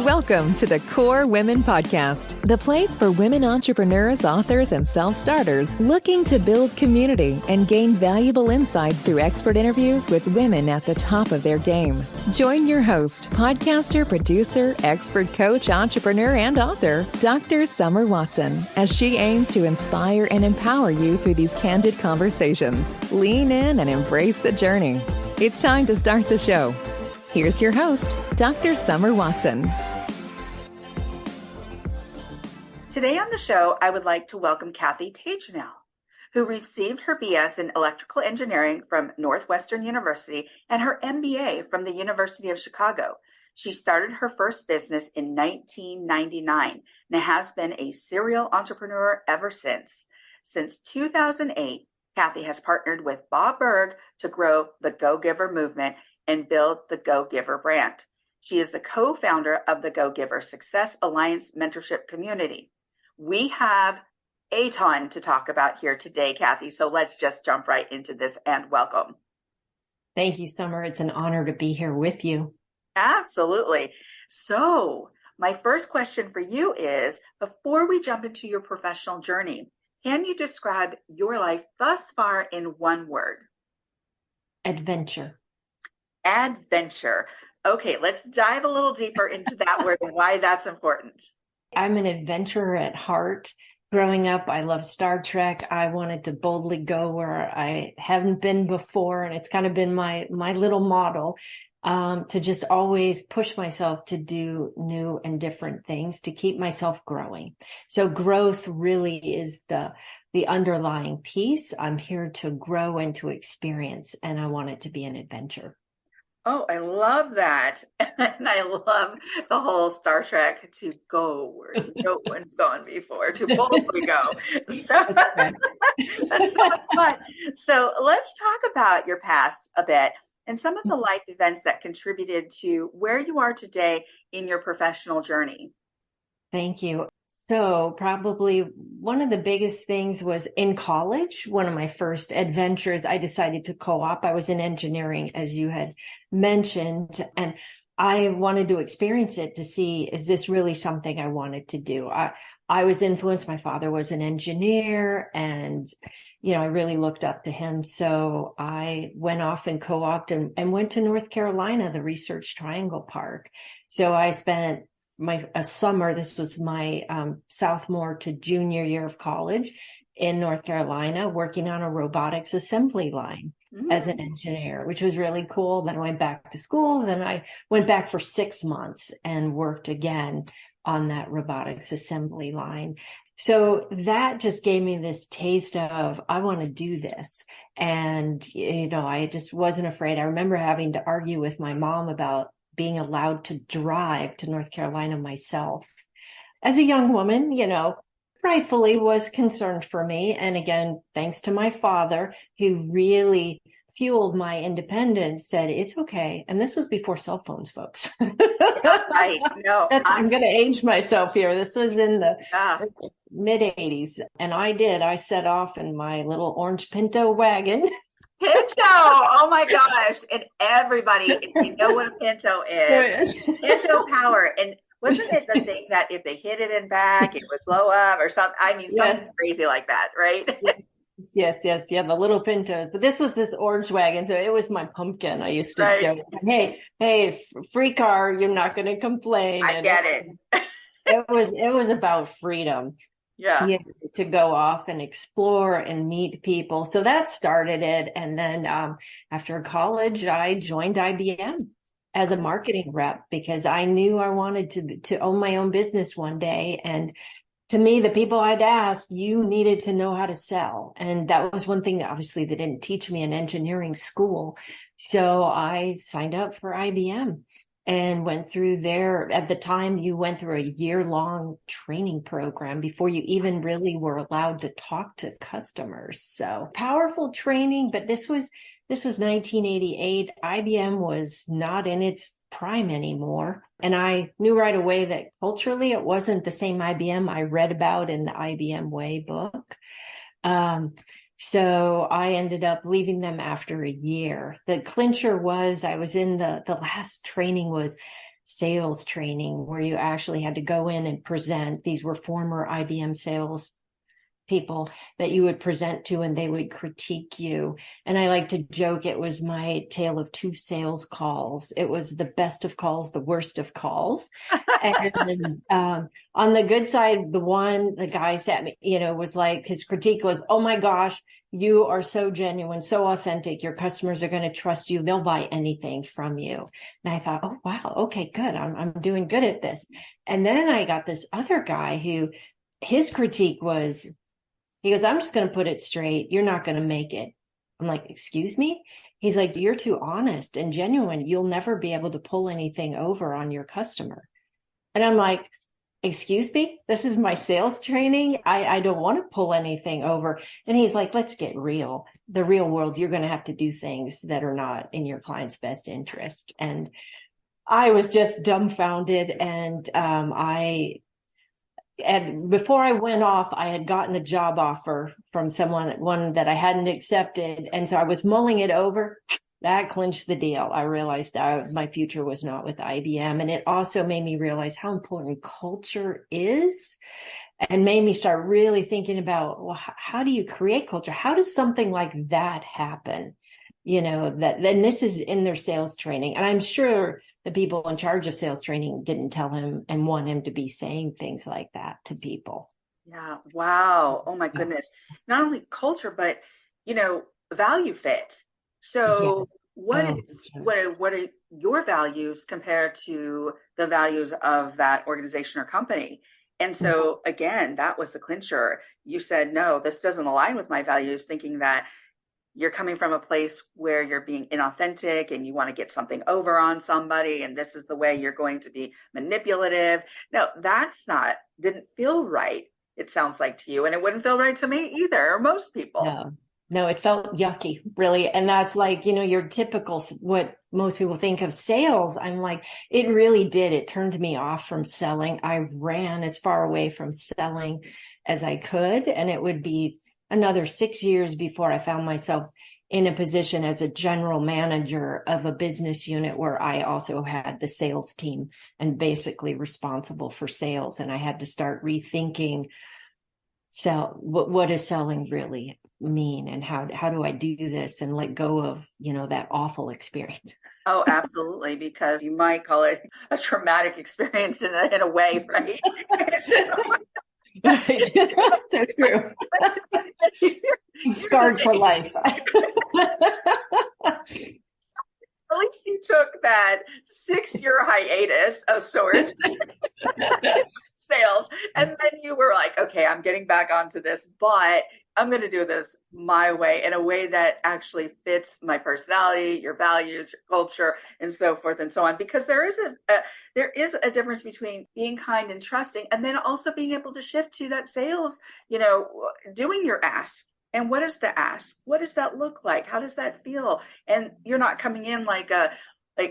Welcome to the Core Women Podcast, the place for women entrepreneurs, authors, and self-starters looking to build community and gain valuable insights through expert interviews with women at the top of their game. Join your host, podcaster, producer, expert coach, entrepreneur, and author, Dr. Summer Watson, as she aims to inspire and empower you through these candid conversations. Lean in and embrace the journey. It's time to start the show. Here's your host, Dr. Summer Watson. Today on the show, I would like to welcome Kathy Tagenel, who received her BS in Electrical Engineering from Northwestern University and her MBA from the University of Chicago. She started her first business in 1999 and has been a serial entrepreneur ever since. Since 2008, Kathy has partnered with Bob Burg to grow the Go-Giver movement and build the Go-Giver brand. She is the co-founder of the Go-Giver Success Alliance Mentorship Community. We have a ton to talk about here today, Kathy, so let's just jump right into this and welcome. Thank you, Summer. It's an honor to be here with you. Absolutely. So my first question for you is, before we jump into your professional journey, can you describe your life thus far in one word? Adventure. Adventure. Okay, let's dive a little deeper into that word and why that's important. I'm an adventurer at heart. Growing up, I love Star Trek. I wanted to boldly go where I haven't been before. And it's kind of been my little model, to just always push myself to do new and different things to keep myself growing. So growth really is the underlying piece. I'm here to grow and to experience, and I want it to be an adventure. Oh, I love that. And I love the whole Star Trek to go where no one's gone before, to boldly go. So that's so much fun. So let's talk about your past a bit and some of the life events that contributed to where you are today in your professional journey. Thank you. So probably one of the biggest things was in college. One of my first adventures, I decided to co-op. I was in engineering, as you had mentioned, and I wanted to experience it to see, is this really something I wanted to do? I was influenced. My father was an engineer, and, I really looked up to him. So I went off and co-opted and went to North Carolina, the Research Triangle Park. So I spent a summer, this was my sophomore to junior year of college in North Carolina, working on a robotics assembly line as an engineer, which was really cool. Then I went back to school. Then I went back for 6 months and worked again on that robotics assembly line. So that just gave me this taste of, I want to do this. And, I just wasn't afraid. I remember having to argue with my mom about being allowed to drive to North Carolina myself. As a young woman, rightfully was concerned for me. And again, thanks to my father, who really fueled my independence, said, it's okay. And this was before cell phones, folks. Right. No, I'm going to age myself here. This was in the mid 80s. And I set off in my little orange Pinto wagon. Pinto, oh my gosh. And everybody, if you know what a Pinto is, Pinto power. And wasn't it the thing that if they hit it in back, it would blow up or something? I mean, something crazy like that, right? Yes. Yeah, the little Pintos. But this was this orange wagon, so it was my pumpkin. I used to joke, hey, free car, you're not going to complain. I get it. It was about freedom. Yeah, to go off and explore and meet people. So that started it. And then after college, I joined IBM as a marketing rep because I knew I wanted to own my own business one day. And to me, the people I'd ask, you needed to know how to sell. And that was one thing that obviously they didn't teach me in engineering school. So I signed up for IBM. And went through there. At the time, you went through a year-long training program before you even really were allowed to talk to customers. So powerful training, but this was 1988. IBM was not in its prime anymore. And I knew right away that culturally it wasn't the same IBM I read about in the IBM Way book. So I ended up leaving them after a year. The clincher was I was in the last training was sales training where you actually had to go in and present. These were former IBM sales people that you would present to, and they would critique you. And I like to joke, it was my tale of two sales calls. It was the best of calls, the worst of calls. And on the good side, the guy sat me, was like, his critique was, oh my gosh, you are so genuine, so authentic. Your customers are going to trust you. They'll buy anything from you. And I thought, oh, wow, okay, good. I'm doing good at this. And then I got this other guy who his critique was, he goes, I'm just going to put it straight. You're not going to make it. I'm like, excuse me? He's like, you're too honest and genuine. You'll never be able to pull anything over on your customer. And I'm like, excuse me? This is my sales training. I don't want to pull anything over. And he's like, let's get real. The real world, you're going to have to do things that are not in your client's best interest. And I was just dumbfounded. And before I went off, I had gotten a job offer from one that I hadn't accepted. And so I was mulling it over. That clinched the deal. I realized that my future was not with IBM. And it also made me realize how important culture is, and made me start really thinking about, well, how do you create culture? How does something like that happen? Then this is in their sales training. And I'm sure the people in charge of sales training didn't tell him and want him to be saying things like that to people. Yeah. Wow. Oh my goodness. Not only culture, but, value fit. So what are your values compared to the values of that organization or company? And so again, that was the clincher. You said, no, this doesn't align with my values, thinking that you're coming from a place where you're being inauthentic and you want to get something over on somebody, and this is the way you're going to be manipulative. No, didn't feel right. It sounds like to you, and it wouldn't feel right to me either, or most people. No, it felt yucky, really. And that's like, your typical, what most people think of sales. I'm like, it really did. It turned me off from selling. I ran as far away from selling as I could. And it would be another 6 years before I found myself in a position as a general manager of a business unit where I also had the sales team and basically responsible for sales. And I had to start rethinking what does selling really mean, and how do I do this and let go of, that awful experience. Oh, absolutely. Because you might call it a traumatic experience in a way, right? So true. I'm scarred for life. At least you took that 6-year hiatus of sorts, sales, and then you were like, okay, I'm getting back onto this, but I'm going to do this my way, in a way that actually fits my personality, your values, your culture, and so forth and so on. Because there is a difference between being kind and trusting, and then also being able to shift to that sales, doing your ask. And what is the ask? What does that look like? How does that feel? And you're not coming in like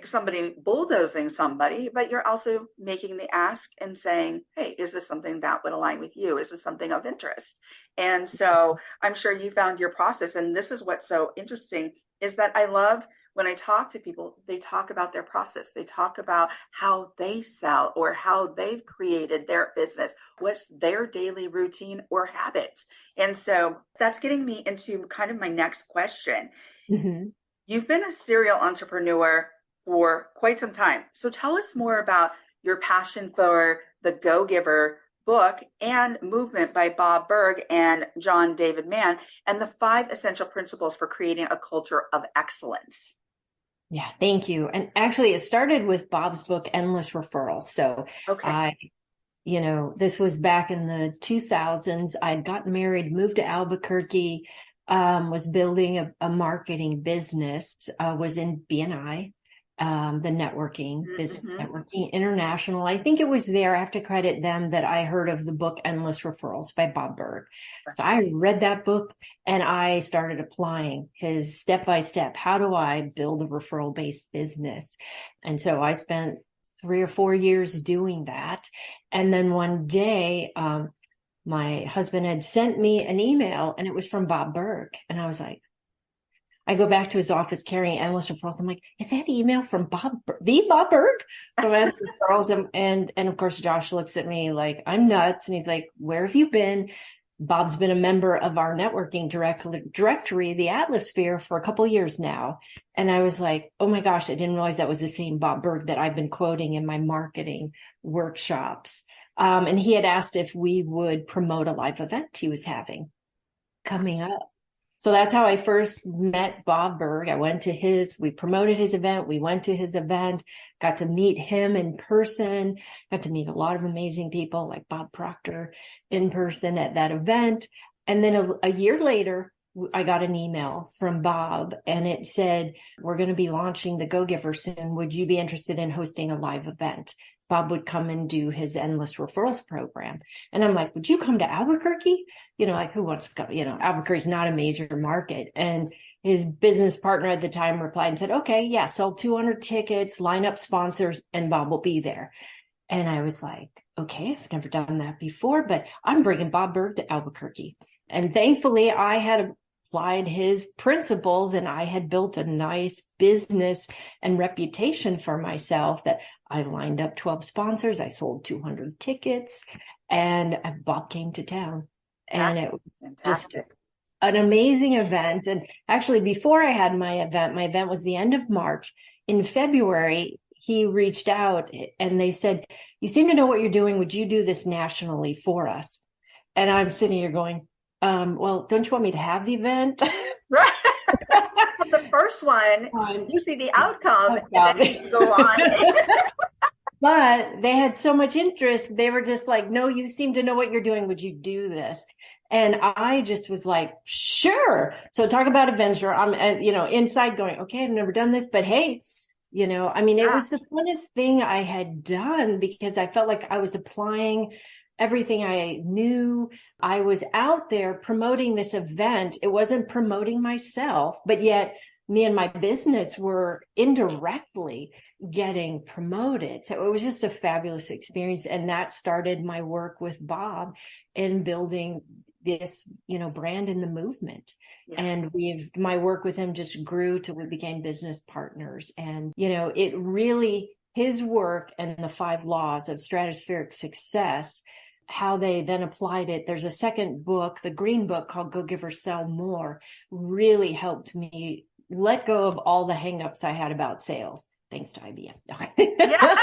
somebody bulldozing somebody, but you're also making the ask and saying, hey, is this something that would align with you? Is this something of interest? And so I'm sure you found your process. And this is what's so interesting, is that I love when I talk to people, they talk about their process. They talk about how they sell or how they've created their business, what's their daily routine or habits. And so that's getting me into kind of my next question. Mm-hmm. You've been a serial entrepreneur for quite some time. So tell us more about your passion for the Go-Giver book and movement by Bob Burg and John David Mann, and the 5 essential principles for creating a culture of excellence. Yeah, thank you. And actually, it started with Bob's book, Endless Referrals. So this was back in the 2000s. I'd gotten married, moved to Albuquerque, was building a marketing business, was in B&I, the networking, business networking, international. I think it was there, I have to credit them, that I heard of the book Endless Referrals by Bob Burg. So I read that book and I started applying his step-by-step. How do I build a referral-based business? And so I spent 3 or 4 years doing that. And then one day, my husband had sent me an email and it was from Bob Burg. And I was like, I go back to his office carrying endless referrals. I'm like, is that email from the Bob Burg from endless referrals? And of course, Josh looks at me like I'm nuts. And he's like, where have you been? Bob's been a member of our networking directory, the Atlasphere, for a couple of years now. And I was like, oh my gosh, I didn't realize that was the same Bob Burg that I've been quoting in my marketing workshops. And he had asked if we would promote a live event he was having coming up. So that's how I first met Bob Burg. We promoted his event. We went to his event, got to meet him in person, got to meet a lot of amazing people like Bob Proctor in person at that event. And then a year later, I got an email from Bob and it said, we're going to be launching the Go Giver soon. Would you be interested in hosting a live event? Bob would come and do his endless referrals program. And I'm like, would you come to Albuquerque? Like who wants to come? Albuquerque's not a major market. And his business partner at the time replied and said, okay, yeah, sell 200 tickets, line up sponsors, and Bob will be there. And I was like, okay, I've never done that before, but I'm bringing Bob Burg to Albuquerque. And thankfully I had applied his principles and I had built a nice business and reputation for myself that I lined up 12 sponsors. I sold 200 tickets and Bob came to town and it was just an amazing event. And actually before I had my event was the end of March. In February, he reached out and they said, you seem to know what you're doing. Would you do this nationally for us? And I'm sitting here going, well, don't you want me to have the event? Right. The first one, you see the outcome, and then you go on. But they had so much interest. They were just like, no, you seem to know what you're doing. Would you do this? And I just was like, sure. So talk about adventure. I'm, inside going, okay, I've never done this, but hey, it was the funnest thing I had done because I felt like I was applying everything I knew. I was out there promoting this event. It wasn't promoting myself, but yet me and my business were indirectly getting promoted. So it was just a fabulous experience. And that started my work with Bob in building this, brand in the movement. Yeah. And my work with him just grew till we became business partners. And, it really, his work and the 5 laws of stratospheric success, how they then applied it. There's a second book, the green book called Go Giver Sell More, really helped me let go of all the hangups I had about sales. Thanks to IBM. Yeah.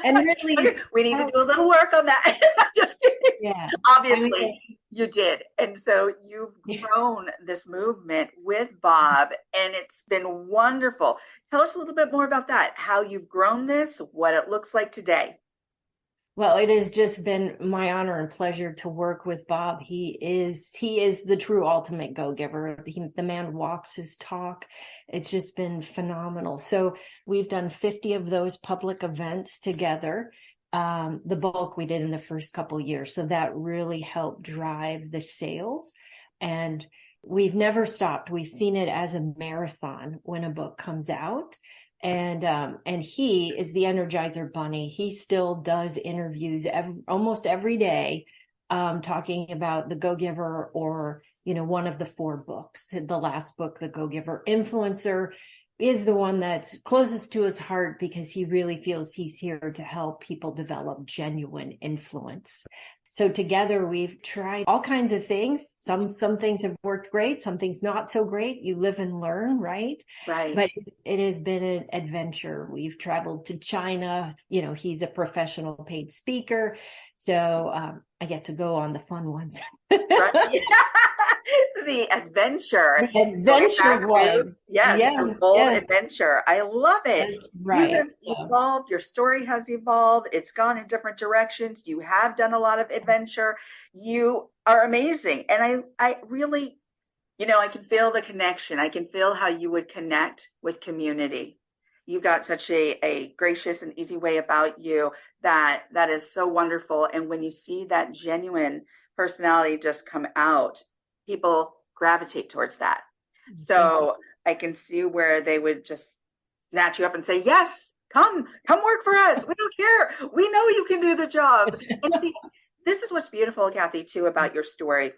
And really, we need to do a little work on that. Just kidding. Yeah. Obviously, you did. And so you've grown this movement with Bob, and it's been wonderful. Tell us a little bit more about that, how you've grown this, what it looks like today. Well, it has just been my honor and pleasure to work with Bob. He is the true ultimate go-giver. The man walks his talk. It's just been phenomenal. So we've done 50 of those public events together. The bulk we did in the first couple of years. So that really helped drive the sales. And we've never stopped. We've seen it as a marathon when a book comes out. And he is the Energizer Bunny. He still does interviews almost every day, talking about the Go-Giver or, one of the 4 books. The last book, The Go-Giver Influencer, is the one that's closest to his heart because he really feels he's here to help people develop genuine influence. So together we've tried all kinds of things. Some things have worked great, some things not so great. You live and learn, right? Right. But it has been an adventure. We've traveled to China. He's a professional paid speaker. So I get to go on the fun ones. Right. The adventure. The adventure one. Yes, the full adventure. I love it. Right. You have evolved. Your story has evolved. It's gone in different directions. You have done a lot of adventure. You are amazing. And I really, I can feel the connection. I can feel how you would connect with community. You've got such a gracious and easy way about you that is so wonderful. And when you see that genuine personality just come out, people gravitate towards that. So I can see where they would just snatch you up and say, yes, come work for us. We don't care. We know you can do the job. And see, this is what's beautiful, Kathy, too, about your story.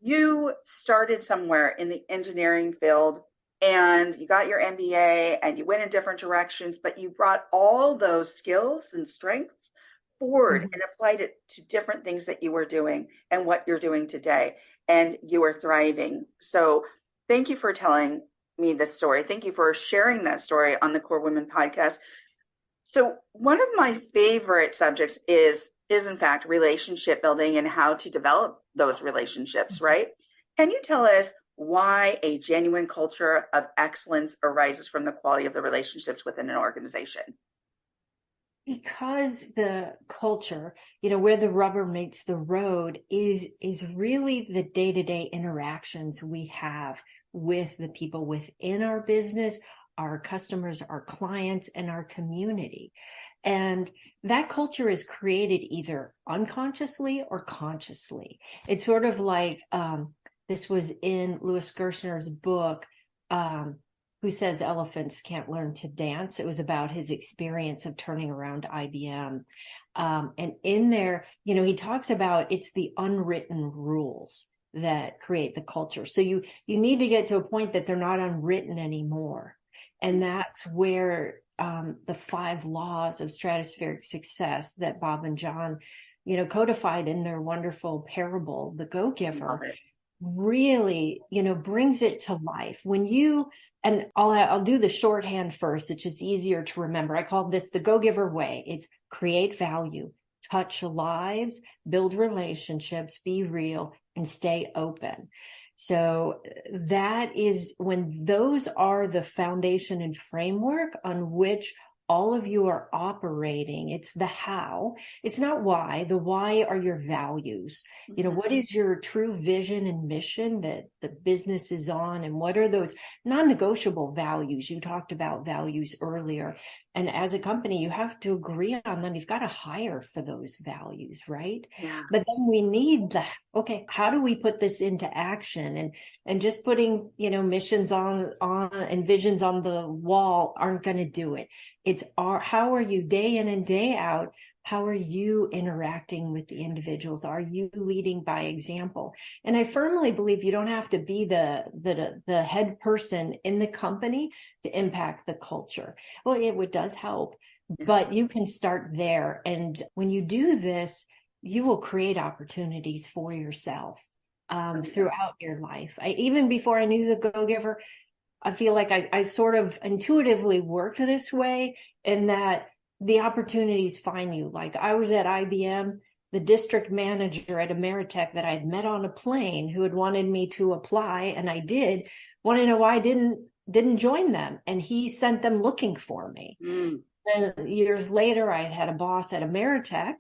you started somewhere in the engineering field and you got your MBA and you went in different directions, but you brought all those skills and strengths forward Mhm. and applied it to different things that you were doing and what you're doing today. And you are thriving. So thank you for telling me this story. Thank you for sharing that story on the Core Women podcast. So one of my favorite subjects is in fact relationship building and how to develop those relationships, right? Can you tell us why a genuine culture of excellence arises from the quality of the relationships within an organization? Because the culture, where the rubber meets the road is really the day-to-day interactions we have with the people within our business, our customers, our clients, and our community. And that culture is created either unconsciously or consciously. It's sort of like, this was in Louis Gerstner's book, Who Says Elephants Can't Learn to Dance. It was about his experience of turning around IBM. And in there, he talks about it's the unwritten rules that create the culture. So you need to get to a point that they're not unwritten anymore. And that's where the 5 laws of stratospheric success that Bob and John, codified in their wonderful parable, The Go-Giver, really, brings it to life. When you, and I'll do the shorthand first. It's just easier to remember. I call this the Go-Giver way. It's create value, touch lives, build relationships, be real, and stay open. So that is when those are the foundation and framework on which all of you are operating. It's the how. It's not why. The why are your values. What is your true vision and mission that the business is on? And what are those non-negotiable values? You talked about values earlier. And as a company, you have to agree on them. You've got to hire for those values, right? Yeah. But then we need okay, how do we put this into action? And just putting, missions on and visions on the wall aren't going to do it. It's how are you day in and day out? How are you interacting with the individuals? Are you leading by example? And I firmly believe you don't have to be the head person in the company to impact the culture. Well, it does help, but you can start there. And when you do this, you will create opportunities for yourself throughout your life. Even before I knew the Go-Giver, I feel like I sort of intuitively worked this way, in that the opportunities find you. Like I was at IBM, the district manager at Ameritech that I'd met on a plane, who had wanted me to apply, and I did, want to know why I didn't join them. And he sent them looking for me. And years later, I had a boss at Ameritech,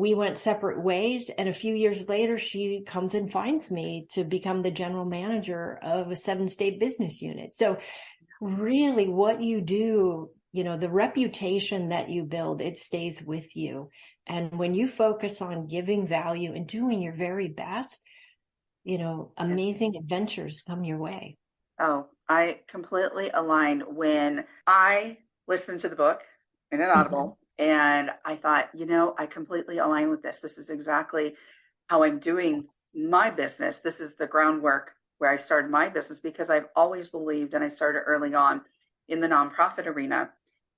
we went separate ways. And a few years later, she comes and finds me to become the general manager of a 7-state business unit. So really what you do, the reputation that you build, it stays with you. And when you focus on giving value and doing your very best, amazing adventures come your way. Oh, I completely align. When I listened to the book in an Audible, and I thought, I completely align with this. This is exactly how I'm doing my business. This is the groundwork where I started my business, because I've always believed, and I started early on in the nonprofit arena.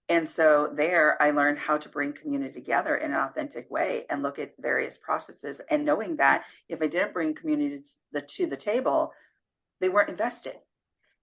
And so there I learned how to bring community together in an authentic way and look at various processes, and knowing that if I didn't bring community to the table, they weren't invested.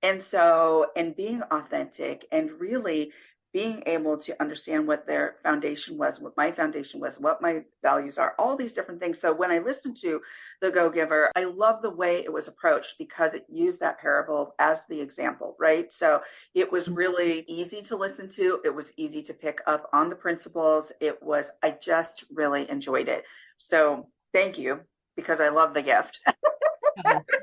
And so, and being authentic and really being able to understand what their foundation was, what my foundation was, what my values are, all these different things. So when I listened to The Go-Giver, I love the way it was approached, because it used that parable as the example, right? So it was really easy to listen to. It was easy to pick up on the principles. I just really enjoyed it. So thank you, because I love the gift.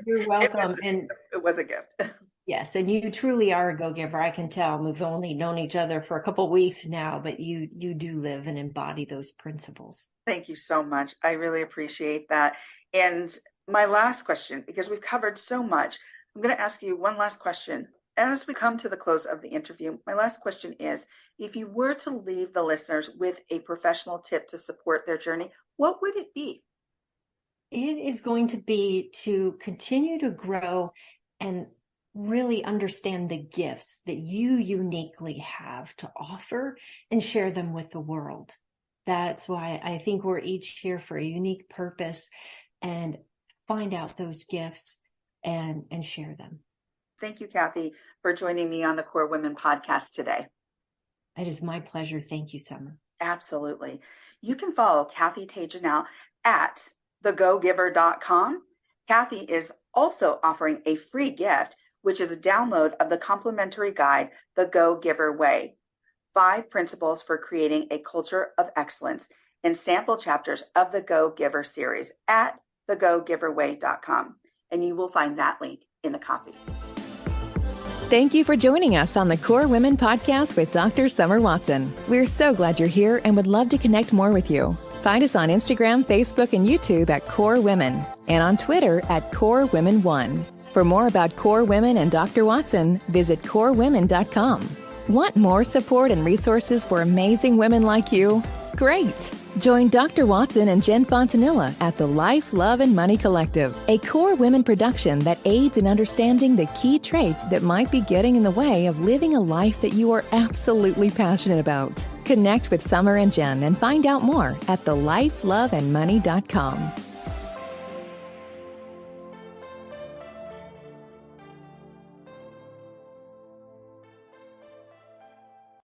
You're welcome. It was a gift. Yes, and you truly are a go-giver. I can tell. We've only known each other for a couple of weeks now, but you do live and embody those principles. Thank you so much. I really appreciate that. And my last question, because we've covered so much, I'm going to ask you one last question. As we come to the close of the interview, my last question is, if you were to leave the listeners with a professional tip to support their journey, what would it be? It is going to be to continue to grow and really understand the gifts that you uniquely have to offer and share them with the world. That's why I think we're each here for a unique purpose, and find out those gifts and share them. Thank you, Kathy, for joining me on the Core Women podcast today. It is my pleasure. Thank you, Summer. Absolutely. You can follow Kathy Tagenel at thegogiver.com. Kathy is also offering a free gift, which is a download of the complimentary guide, The Go Giver Way, 5 principles for creating a culture of excellence, in sample chapters of the Go Giver series at thegogiverway.com. And you will find that link in the copy. Thank you for joining us on the Core Women podcast with Dr. Summer Watson. We're so glad you're here and would love to connect more with you. Find us on Instagram, Facebook, and YouTube at Core Women, and on Twitter at Core Women 1. For more about Core Women and Dr. Watson, visit corewomen.com. Want more support and resources for amazing women like you? Great! Join Dr. Watson and Jen Fontanilla at the Life, Love, and Money Collective, a Core Women production that aids in understanding the key traits that might be getting in the way of living a life that you are absolutely passionate about. Connect with Summer and Jen and find out more at thelifeloveandmoney.com.